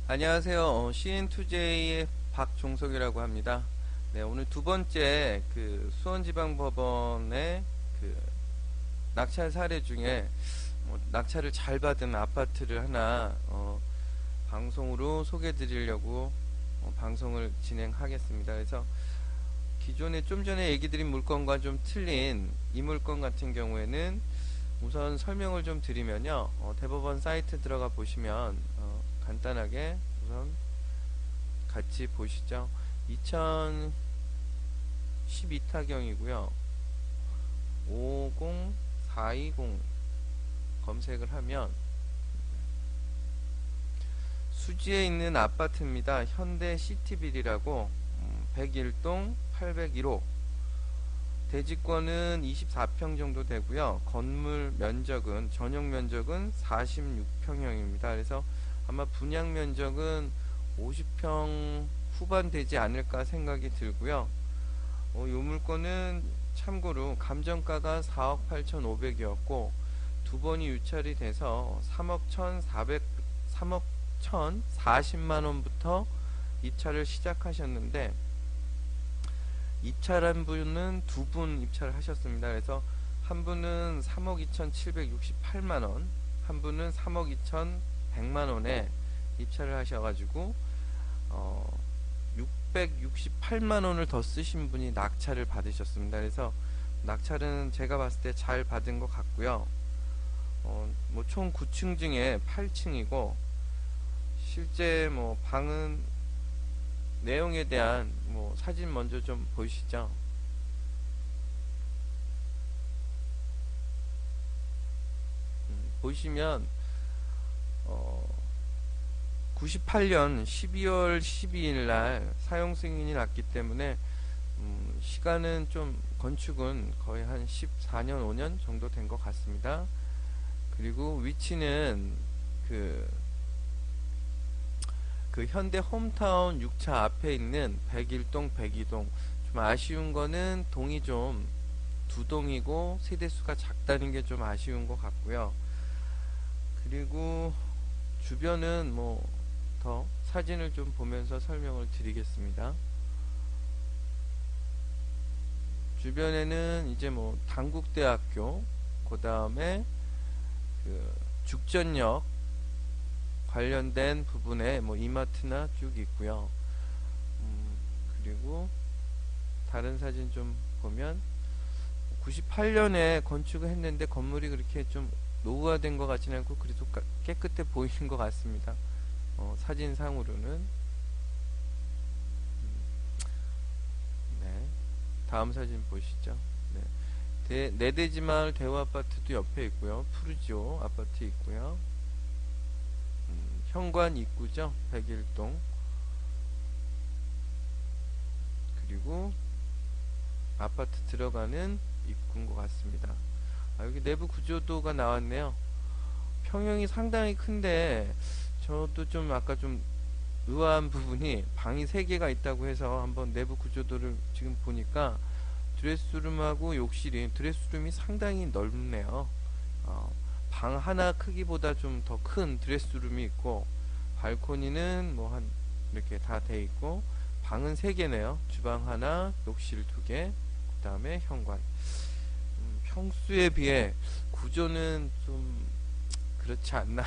안녕하세요. CN2J의 박종석이라고 합니다. 네, 오늘 두 번째 수원지방법원의 그 낙찰 사례 중에 낙찰을 잘 받은 아파트를 하나 방송으로 소개해 드리려고 방송을 진행하겠습니다. 그래서 기존에 좀 전에 얘기 드린 물건과 좀 틀린 이 물건 같은 경우에는 우선 설명을 좀 드리면요. 대법원 사이트 들어가 보시면 간단하게 우선 같이 보시죠. 2012타경이고요. 50420 검색을 하면 수지에 있는 아파트입니다. 현대 시티빌이라고 101동 801호 대지권은 24평 정도 되고요. 건물 면적은 전용 면적은 46평형입니다. 그래서 아마 분양 면적은 50평 후반 되지 않을까 생각이 들고요. 이 물건은 참고로 감정가가 4억 8,500이었고 두 번이 유찰이 돼서 3억 1,040만 원부터 입찰을 시작하셨는데 입찰한 분은 두 분 입찰을 하셨습니다. 그래서 한 분은 3억 2,768만 원, 한 분은 3억 2,100만 원에 입찰을 하셔가지고 668만 원을 더 쓰신 분이 낙찰을 받으셨습니다. 그래서 낙찰은 제가 봤을 때 잘 받은 것 같고요. 뭐 총 9층 중에 8층이고 실제 뭐 방은 내용에 대한 뭐 사진 먼저 좀 보시죠. 보시면 98년 12월 12일 날 사용 승인이 났기 때문에 시간은 좀 건축은 거의 한 14년 5년 정도 된 것 같습니다. 그리고 위치는 그, 그 현대 홈타운 6차 앞에 있는 101동 102동 좀 아쉬운 거는 동이 좀 두 동이고 세대수가 작다는 게 좀 아쉬운 것 같고요. 그리고 주변은 뭐 더 사진을 좀 보면서 설명을 드리겠습니다. 주변에는 이제 뭐 당국대학교, 그 다음에 그 죽전역 관련된 부분에 뭐 이마트나 쭉 있고요. 그리고 다른 사진 좀 보면 98년에 건축을 했는데 건물이 그렇게 좀 노후화된 것 같지는 않고 그래도 깨끗해 보이는 것 같습니다. 사진상으로는. 네. 다음 사진 보시죠. 네. 내대지마을 대우아파트도 옆에 있고요. 푸르지오 아파트 있고요. 현관 입구죠. 101동. 그리고 아파트 들어가는 입구인 것 같습니다. 여기 내부 구조도가 나왔네요. 평형이 상당히 큰데 저도 좀 아까 좀 의아한 부분이 방이 3개가 있다고 해서 한번 내부 구조도를 지금 보니까 드레스룸하고 욕실이 드레스룸이 상당히 넓네요. 방 하나 크기보다 좀 더 큰 드레스룸이 있고 발코니는 뭐 한 이렇게 다 돼 있고 방은 3개네요. 주방 하나, 욕실 2개, 그 다음에 현관. 평수에 비해 구조는 좀 그렇지 않나.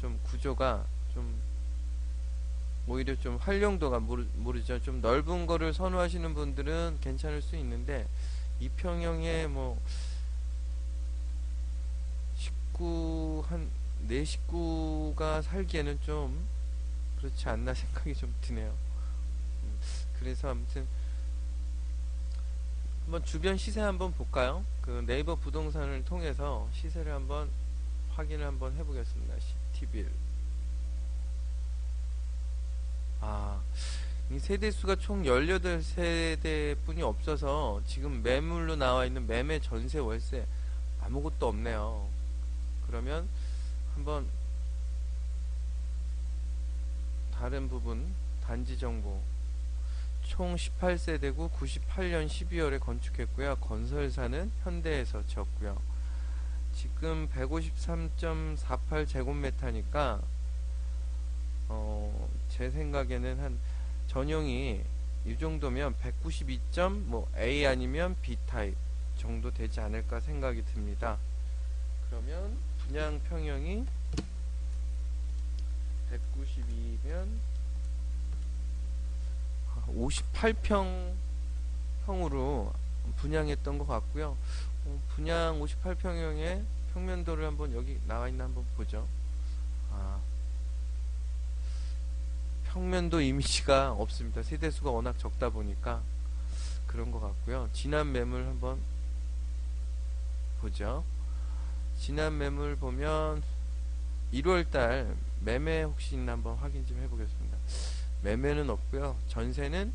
좀 구조가 좀 오히려 좀 활용도가 모르죠. 좀 넓은 거를 선호하시는 분들은 괜찮을 수 있는데 이평형에 뭐 식구 한 4식구가 살기에는 좀 그렇지 않나 생각이 좀 드네요. 그래서 아무튼 한번 주변 시세 한번 볼까요? 그 네이버 부동산을 통해서 시세를 한번 확인을 한번 해보겠습니다. 시티빌. 이 세대수가 총 18세대 뿐이 없어서 지금 매물로 나와 있는 매매 전세 월세 아무것도 없네요. 그러면 한번 다른 부분 단지 정보 총 18세대고 98년 12월에 건축했고요. 건설사는 현대에서 지었고요. 지금 153.48제곱미터니까 제 생각에는 한 전용이 이 정도면 192점 뭐 A 아니면 B 타입 정도 되지 않을까 생각이 듭니다. 그러면 분양 평형이 192면 58평형으로 분양했던 것 같고요. 분양 58평형의 평면도를 한번 여기 나와 있나 한번 보죠. 아, 평면도 이미지가 없습니다. 세대수가 워낙 적다 보니까 그런 것 같고요. 지난 매물 한번 보죠. 지난 매물 보면 1월달 매매 혹시 있나 한번 확인 좀 해보겠습니다. 매매는 없고요. 전세는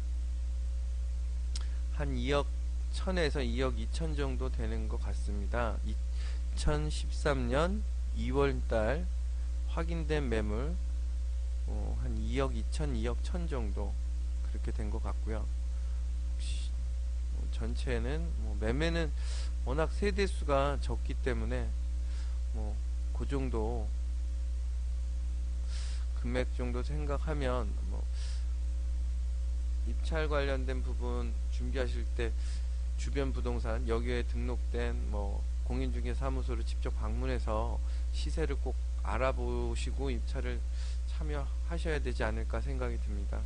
한 2억 1000에서 2억 2천 정도 되는 것 같습니다. 2013년 2월달 확인된 매물 한 2억 2천, 2억 1000 정도 그렇게 된 것 같고요. 전체는 매매는 워낙 세대수가 적기 때문에 그 정도 금액 정도 생각하면 입찰 관련된 부분 준비하실 때 주변 부동산 여기에 등록된 공인중개사무소를 직접 방문해서 시세를 꼭 알아보시고 입찰을 참여하셔야 되지 않을까 생각이 듭니다.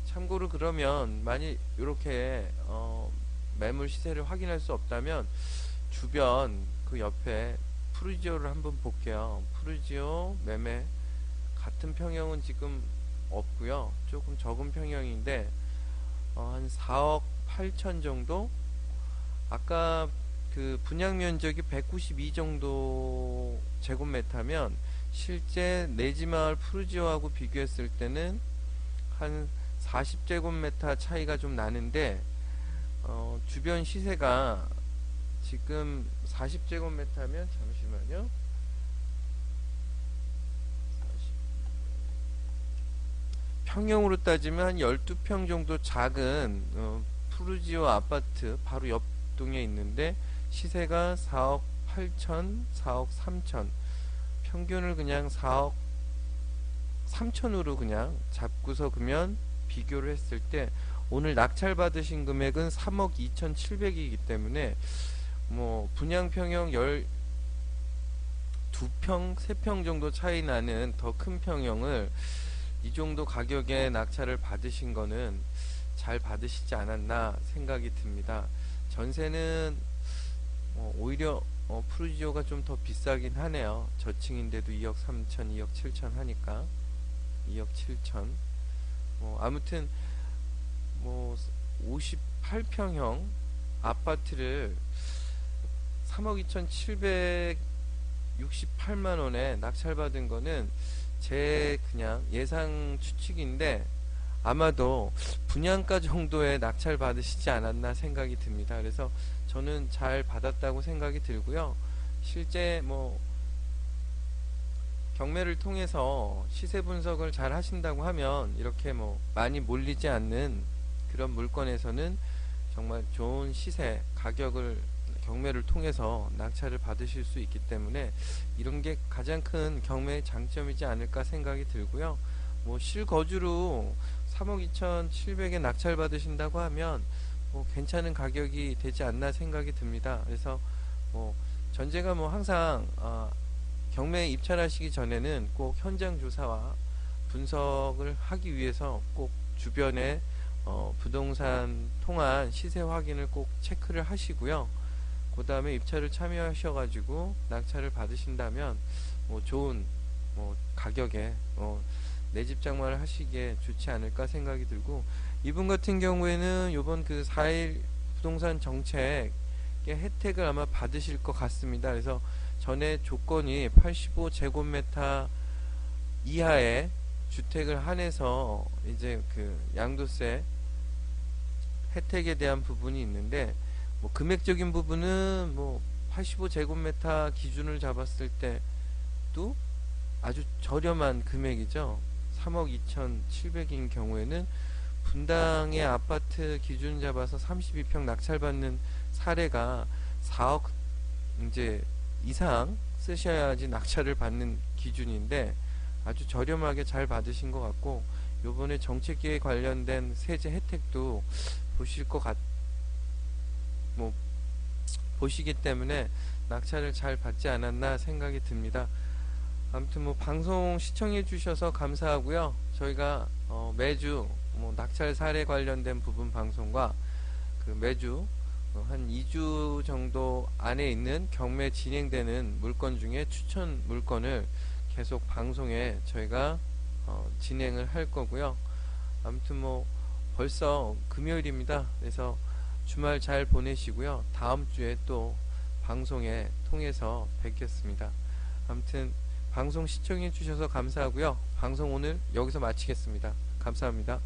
참고로 그러면 만일 이렇게 매물 시세를 확인할 수 없다면 주변 그 옆에 푸르지오를 한번 볼게요. 푸르지오 매매 같은 평형은 지금 없고요. 조금 적은 평형인데 한 4억 8천 정도. 아까 그 분양 면적이 192 정도 제곱미터면 실제 내지마을 푸르지오하고 비교했을 때는 한 40제곱미터 차이가 좀 나는데 주변 시세가 지금 40제곱미터면 잠시만요. 평형으로 따지면 한 12평 정도 작은 푸르지오 아파트 바로 옆 동에 있는데 시세가 4억 8천, 4억 3천, 평균을 그냥 4억 3천으로 그냥 잡고서 그러면 비교를 했을 때 오늘 낙찰 받으신 금액은 3억 2,700이기 때문에 분양 평형 12평, 3평 정도 차이 나는 더 큰 평형을 이 정도 가격에 낙찰을 받으신 거는 잘 받으시지 않았나 생각이 듭니다. 전세는 오히려 푸르지오가 좀 더 비싸긴 하네요. 저층인데도 2억 3천, 2억 7천 하니까 2억 7천. 아무튼 58평형 아파트를 3억 2,768만원에 낙찰받은 거는 제 그냥 예상 추측인데 아마도 분양가 정도의 낙찰 받으시지 않았나 생각이 듭니다. 그래서 저는 잘 받았다고 생각이 들고요. 실제 경매를 통해서 시세 분석을 잘 하신다고 하면 이렇게 많이 몰리지 않는 그런 물건에서는 정말 좋은 시세 가격을 경매를 통해서 낙찰을 받으실 수 있기 때문에 이런 게 가장 큰 경매의 장점이지 않을까 생각이 들고요. 실거주로 3억 2,700에 낙찰 받으신다고 하면 괜찮은 가격이 되지 않나 생각이 듭니다. 그래서 전제가 항상 경매에 입찰하시기 전에는 꼭 현장 조사와 분석을 하기 위해서 꼭 주변에 부동산 통한 시세 확인을 꼭 체크를 하시고요. 그 다음에 입찰을 참여하셔가지고 낙찰을 받으신다면 좋은 가격에 내 집 장만을 하시기에 좋지 않을까 생각이 들고, 이분 같은 경우에는 요번 그 4.1 부동산 정책의 혜택을 아마 받으실 것 같습니다. 그래서 전에 조건이 85제곱미터 이하의 주택을 한해서 이제 그 양도세 혜택에 대한 부분이 있는데 금액적인 부분은 85제곱미터 기준을 잡았을 때도 아주 저렴한 금액이죠. 3억 2,700인 경우에는 분당의 아파트 기준 잡아서 32평 낙찰받는 사례가 4억 이제 이상 쓰셔야지 낙찰을 받는 기준인데 아주 저렴하게 잘 받으신 것 같고, 요번에 정책기에 관련된 세제 혜택도 보실 것 뭐 보시기 때문에 낙찰을 잘 받지 않았나 생각이 듭니다. 아무튼 뭐 방송 시청해 주셔서 감사하고요. 저희가 매주 뭐 낙찰 사례 관련된 부분 방송과 그 매주 한 2주 정도 안에 있는 경매 진행되는 물건 중에 추천 물건을 계속 방송에 저희가 진행을 할 거고요. 아무튼 뭐 벌써 금요일입니다. 그래서 주말 잘 보내시고요. 다음 주에 또 방송에 통해서 뵙겠습니다. 아무튼 방송 시청해 주셔서 감사하고요. 방송 오늘 여기서 마치겠습니다. 감사합니다.